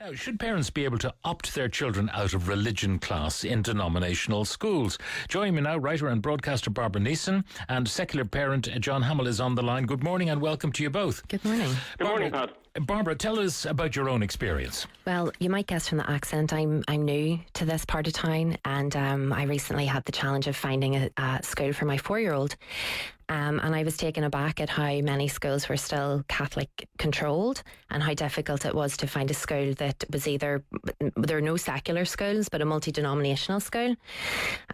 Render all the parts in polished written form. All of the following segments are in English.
Now, should parents be able to opt their children out of religion class in denominational schools? Joining me now, writer and broadcaster Barbara Neeson, and secular parent John Hamill is on the line. Good morning and welcome to you both. Good morning. Good morning, Pat. Barbara, tell us about your own experience. Well, you might guess from the accent, I'm new to this part of town, and I recently had the challenge of finding a school for my 4-year-old. And I was taken aback at how many schools were still Catholic controlled and how difficult it was to find a school that was either, there are no secular schools, but a multi-denominational school.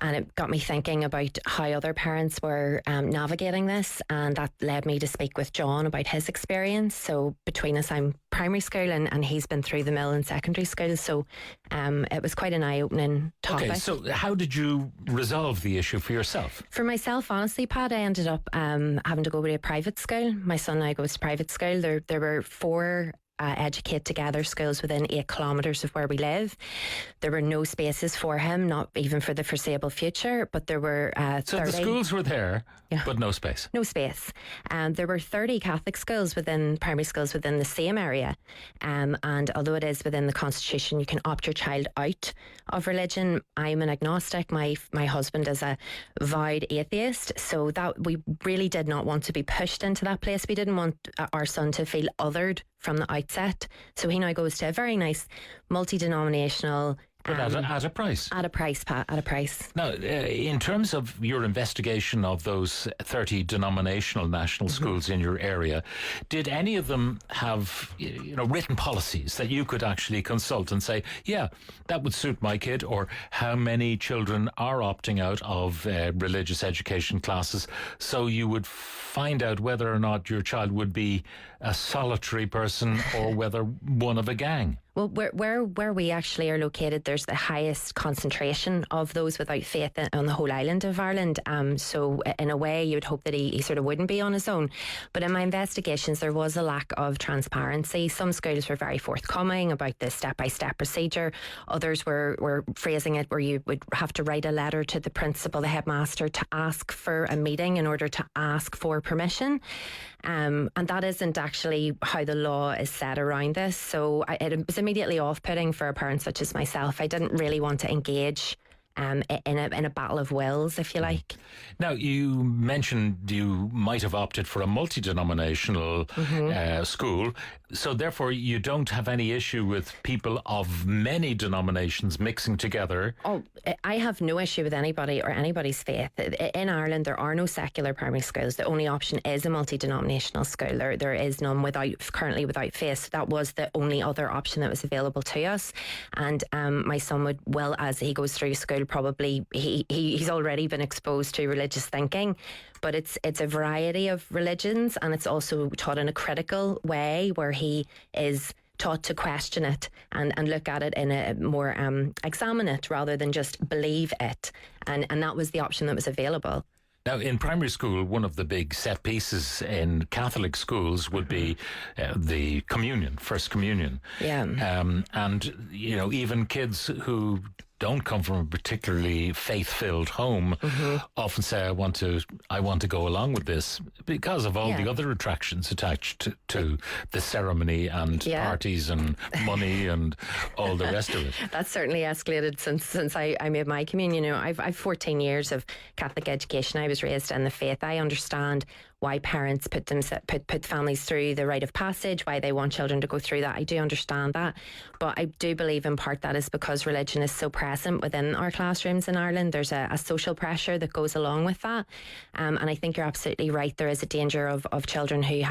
And it got me thinking about how other parents were navigating this, and that led me to speak with John about his experience. So between us, I'm primary school and he's been through the mill in secondary school, so it was quite an eye-opening topic. Okay, so how did you resolve the issue for yourself? For myself, honestly, Pat, I ended up having to go to a private school. My son now goes to private school. There were 4 Educate Together schools within 8 kilometres of where we live. There were no spaces for him, not even for the foreseeable future, but there were 30. So the schools were there, but no space. No space. There were 30 Catholic schools primary schools within the same area. And although it is within the Constitution, you can opt your child out of religion. I'm an agnostic. My husband is a vowed atheist. So that we really did not want to be pushed into that place. We didn't want our son to feel othered from the outset. So he now goes to a very nice multi-denominational... But at a price. At a price, Pat, at a price. Now, in terms of your investigation of those 30 denominational national schools in your area, did any of them have, written policies that you could actually consult and say, yeah, that would suit my kid? Or how many children are opting out of religious education classes, so you would find out whether or not your child would be a solitary person or whether one of a gang? Well, where we actually are located, there's the highest concentration of those without faith on the whole island of Ireland. So in a way, you'd hope that he sort of wouldn't be on his own. But in my investigations, there was a lack of transparency. Some schools were very forthcoming about the step-by-step procedure. Others were phrasing it where you would have to write a letter to the principal, the headmaster, to ask for a meeting in order to ask for permission. And that isn't actually how the law is set around this. So it was immediately off-putting for a parent such as myself. I didn't really want to engage in a battle of wills, if you like. Now, you mentioned you might have opted for a multi-denominational school, so therefore you don't have any issue with people of many denominations mixing together. Oh, I have no issue with anybody or anybody's faith. In Ireland, there are no secular primary schools. The only option is a multi-denominational school. There is none currently without faith. That was the only other option that was available to us. And my son will, as he goes through school, probably he's already been exposed to religious thinking, but it's a variety of religions, and it's also taught in a critical way where he is taught to question it and look at it in a more examine it rather than just believe it, and that was the option that was available. Now, in primary school, one of the big set pieces in Catholic schools would be the communion, First Communion. Yeah. And, even kids who don't come from a particularly faith-filled home often say, I want to go along with this because of all the other attractions attached to the ceremony and parties and money and all the rest of it. That's certainly escalated since I made my communion. I've 14 years of Catholic education. I was raised in the faith. I understand why parents put families through the rite of passage, why they want children to go through that. I do understand that, but I do believe in part that is because religion is so present within our classrooms in Ireland. There's a social pressure that goes along with that, and I think you're absolutely right. There is a danger of children who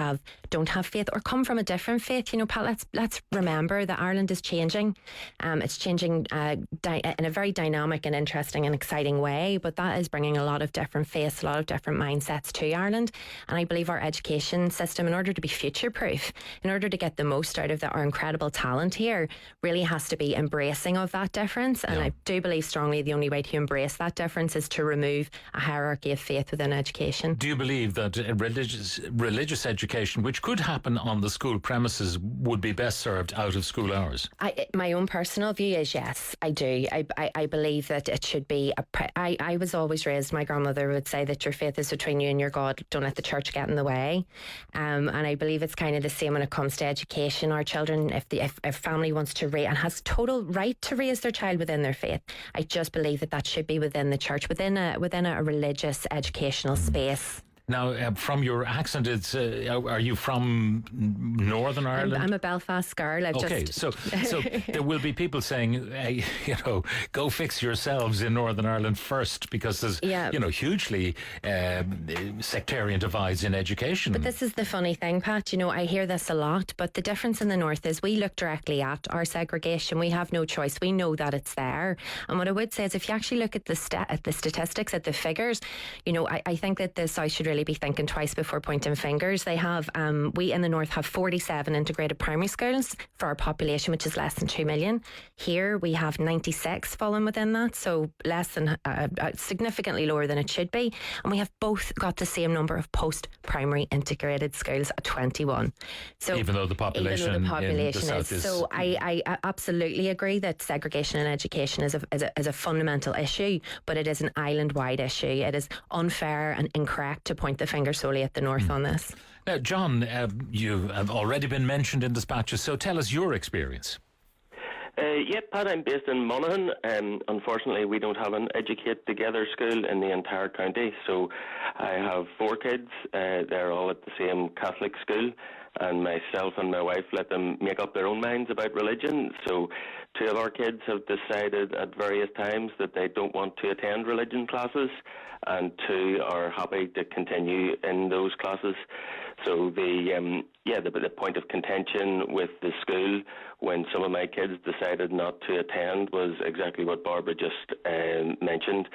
don't have faith or come from a different faith. Pat, let's remember that Ireland is changing. It's changing in a very dynamic and interesting and exciting way, but that is bringing a lot of different faiths, a lot of different mindsets to Ireland. And I believe our education system, in order to be future-proof, in order to get the most out of our incredible talent here, really has to be embracing of that difference. And I do believe strongly the only way to embrace that difference is to remove a hierarchy of faith within education. Do you believe that religious education, which could happen on the school premises, would be best served out of school hours? My own personal view is yes, I do. I believe that it should be I was always raised, my grandmother would say that your faith is between you and your God. Don't let the church get in the way. And I believe it's kind of the same when it comes to education. Our children, if a family wants to raise and has total right to raise their child within their faith, I just believe that should be within the church, within a religious educational space. Now, from your accent, are you from Northern Ireland? I'm a Belfast girl. So there will be people saying, hey, go fix yourselves in Northern Ireland first, because there's, hugely sectarian divides in education. But this is the funny thing, Pat. I hear this a lot, but the difference in the North is we look directly at our segregation. We have no choice. We know that it's there. And what I would say is, if you actually look at the statistics, at the figures, I think that the South should really be thinking twice before pointing fingers. They have, we in the North have 47 integrated primary schools for our population, which is less than 2 million. Here we have 96 falling within that, so less than, significantly lower than it should be. And we have both got the same number of post-primary integrated schools at 21. So even though the population in the South is... So I absolutely agree that segregation in education is a fundamental issue, but it is an island-wide issue. It is unfair and incorrect to point the finger solely at the North on this. Now, John, you have already been mentioned in dispatches, so tell us your experience. Pat, I'm based in Monaghan. Unfortunately, we don't have an Educate Together school in the entire county, so I have 4 kids. They're all at the same Catholic school, and myself and my wife let them make up their own minds about religion. So 2 of our kids have decided at various times that they don't want to attend religion classes, and 2 are happy to continue in those classes. So the point of contention with the school when some of my kids decided not to attend was exactly what Barbara just mentioned.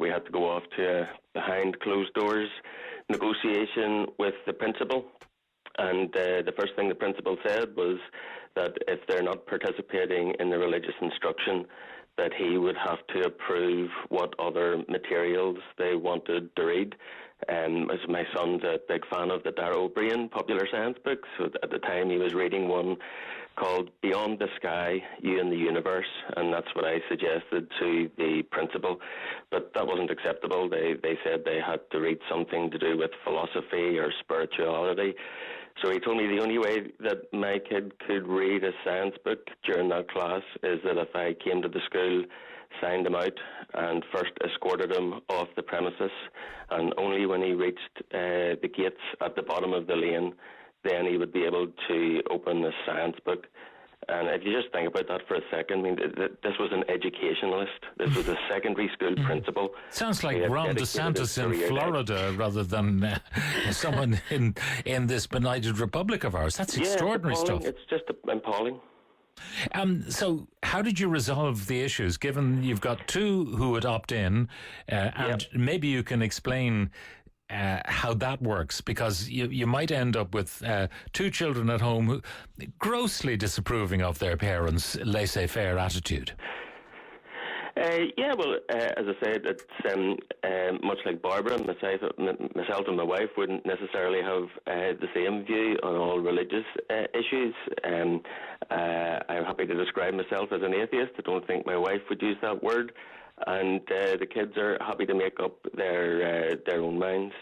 We had to go off to a behind closed doors negotiation with the principal. And the first thing the principal said was that if they're not participating in the religious instruction, that he would have to approve what other materials they wanted to read. As my son's a big fan of the Darragh O'Brien popular science book, so at the time he was reading one called Beyond the Sky, You and the Universe, and that's what I suggested to the principal. But that wasn't acceptable. They said they had to read something to do with philosophy or spirituality. So he told me the only way that my kid could read a science book during that class is that if I came to the school, signed him out, and first escorted him off the premises, and only when he reached the gates at the bottom of the lane, then he would be able to open the science book. And if you just think about that for a second, I mean, this was an educationalist. This was a secondary school principal. Sounds like Ron DeSantis in Florida rather than someone in this benighted republic of ours. That's extraordinary stuff. It's just appalling. So how did you resolve the issues, given you've got 2 who would opt in, and maybe you can explain how that works, because you might end up with 2 children at home who grossly disapproving of their parents' laissez-faire attitude. As I said, it's much like Barbara, myself and my wife wouldn't necessarily have the same view on all religious issues. I'm happy to describe myself as an atheist. I don't think my wife would use that word. And the kids are happy to make up their own minds.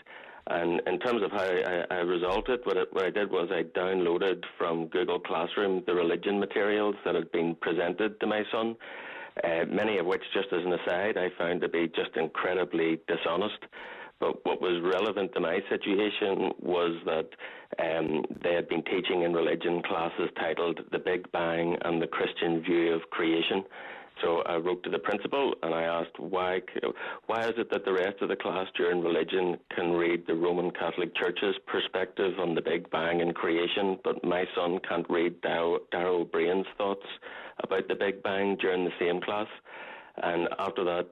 And in terms of how I resolved it, what I did was I downloaded from Google Classroom the religion materials that had been presented to my son, many of which, just as an aside, I found to be just incredibly dishonest. But what was relevant to my situation was that they had been teaching in religion classes titled The Big Bang and the Christian View of Creation. So I wrote to the principal and I asked, why is it that the rest of the class during religion can read the Roman Catholic Church's perspective on the Big Bang and creation, but my son can't read Darragh O'Brien's thoughts about the Big Bang during the same class? And after that,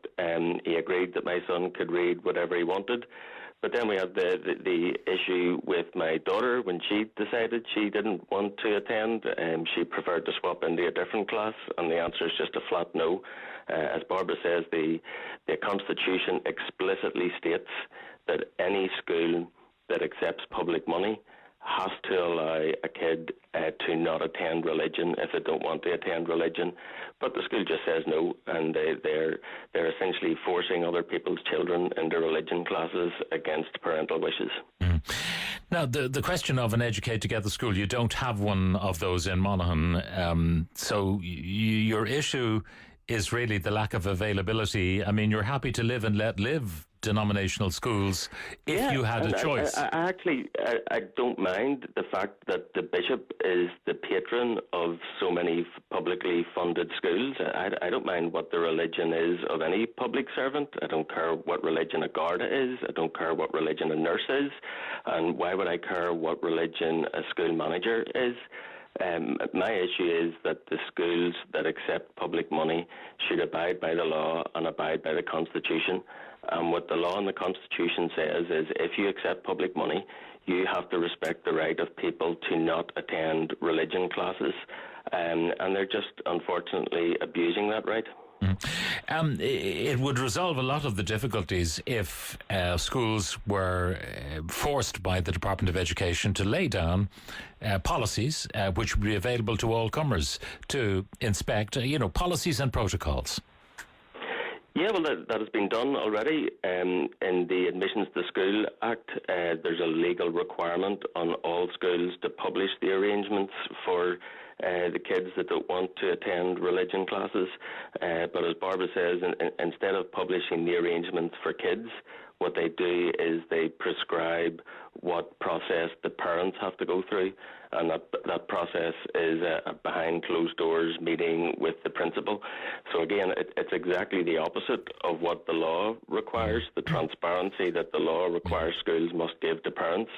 he agreed that my son could read whatever he wanted. But then we had the issue with my daughter when she decided she didn't want to attend. She preferred to swap into a different class, and the answer is just a flat no. As Barbara says, the Constitution explicitly states that any school that accepts public money has to allow a kid to not attend religion if they don't want to attend religion, but the school just says no, and they're essentially forcing other people's children into religion classes against parental wishes. Now, the question of an Educate Together school, you don't have one of those in Monaghan, so your issue is really the lack of availability. I mean, you're happy to live and let live denominational schools if you had a choice. I don't mind the fact that the bishop is the patron of so many publicly funded schools. I don't mind what the religion is of any public servant. I don't care what religion a Garda is. I don't care what religion a nurse is. And why would I care what religion a school manager is? My issue is that the schools that accept public money should abide by the law and abide by the Constitution. And what the law and the Constitution says is if you accept public money, you have to respect the right of people to not attend religion classes. And they're just, unfortunately, abusing that right. It would resolve a lot of the difficulties if schools were forced by the Department of Education to lay down policies which would be available to all comers to inspect, policies and protocols. Yeah, well, that has been done already. In the Admissions to School Act, there's a legal requirement on all schools to publish the arrangements for the kids that don't want to attend religion classes. But as Barbara says, instead of publishing the arrangements for kids, what they do is they prescribe what process the parents have to go through, and that process is a behind closed doors meeting with the principal. So again, it's exactly the opposite of what the law requires, the transparency that the law requires schools must give to parents.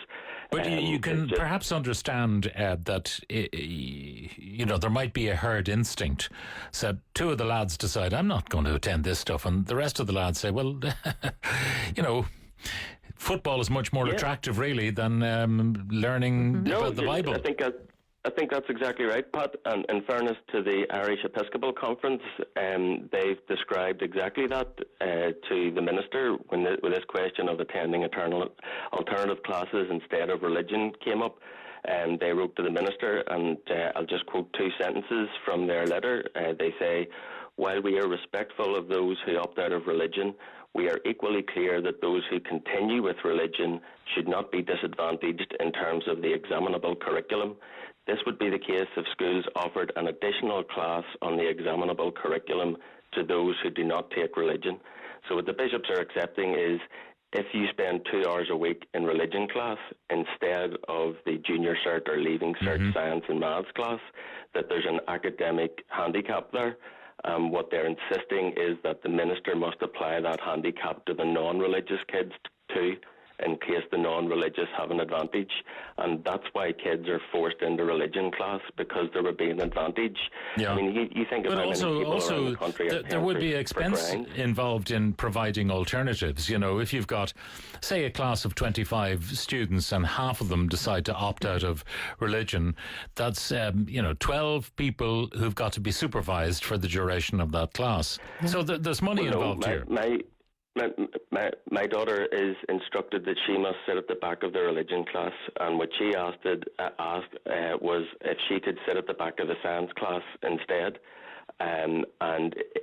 But you can perhaps understand that there might be a herd instinct. So two of the lads decide, I'm not going to attend this stuff, and the rest of the lads say, well, football is much more attractive, really, than learning about the Bible. I think that's exactly right, Pat. And in fairness to the Irish Episcopal Conference, they've described exactly that to the minister with this question of attending alternative classes instead of religion came up. They wrote to the minister, and I'll just quote two sentences from their letter. They say, while we are respectful of those who opt out of religion, we are equally clear that those who continue with religion should not be disadvantaged in terms of the examinable curriculum. This would be the case if schools offered an additional class on the examinable curriculum to those who do not take religion. So what the bishops are accepting is if you spend 2 hours a week in religion class instead of the junior cert or leaving cert science and maths class, that there's an academic handicap there. What they're insisting is that the minister must apply that handicap to the non-religious kids too, in case the non-religious have an advantage. And that's why kids are forced into religion class, because there would be an advantage. Yeah. I mean, you think about how many people around the country there would be expense involved in providing alternatives. If you've got, say, a class of 25 students and half of them decide to opt out of religion, that's 12 people who've got to be supervised for the duration of that class. So there's money involved here. My daughter is instructed that she must sit at the back of the religion class, and what she asked was if she could sit at the back of the science class instead. And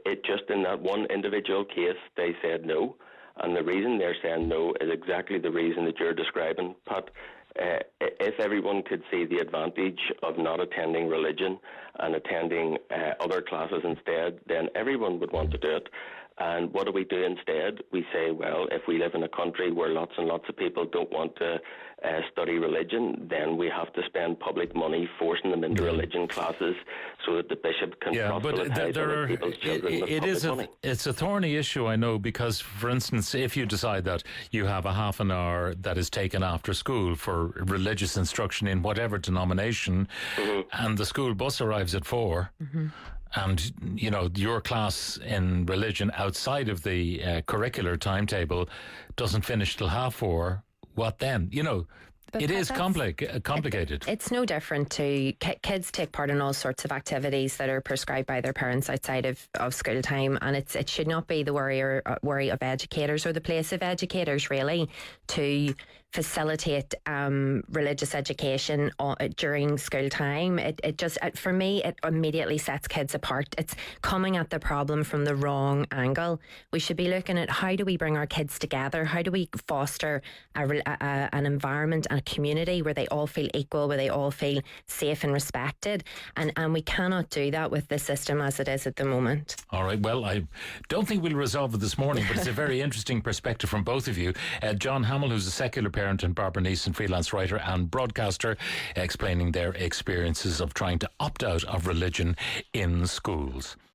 it just in that one individual case, they said no. And the reason they're saying no is exactly the reason that you're describing, Pat. If everyone could see the advantage of not attending religion and attending other classes instead, then everyone would want to do it. And what do we do instead? We say, well, if we live in a country where lots and lots of people don't want to study religion, then we have to spend public money forcing them into religion classes so that the bishop can proselytize other people's children with public money. It's a thorny issue, I know, because, for instance, if you decide that you have a half an hour that is taken after school for religious instruction in whatever denomination, and the school bus arrives at 4, and your class in religion outside of the curricular timetable doesn't finish till 4:30, what then? But it is complicated. It's no different to kids take part in all sorts of activities that are prescribed by their parents outside of school time, and it should not be the worry of educators or the place of educators really to facilitate religious education during school time. It just, for me, it immediately sets kids apart. It's coming at the problem from the wrong angle. We should be looking at how do we bring our kids together? How do we foster an environment and a community where they all feel equal, where they all feel safe and respected? And we cannot do that with the system as it is at the moment. All right. Well, I don't think we'll resolve it this morning, but it's a very interesting perspective from both of you. John Hamill, who's a secular parent, and Barbara Neeson, freelance writer and broadcaster, explaining their experiences of trying to opt out of religion in schools.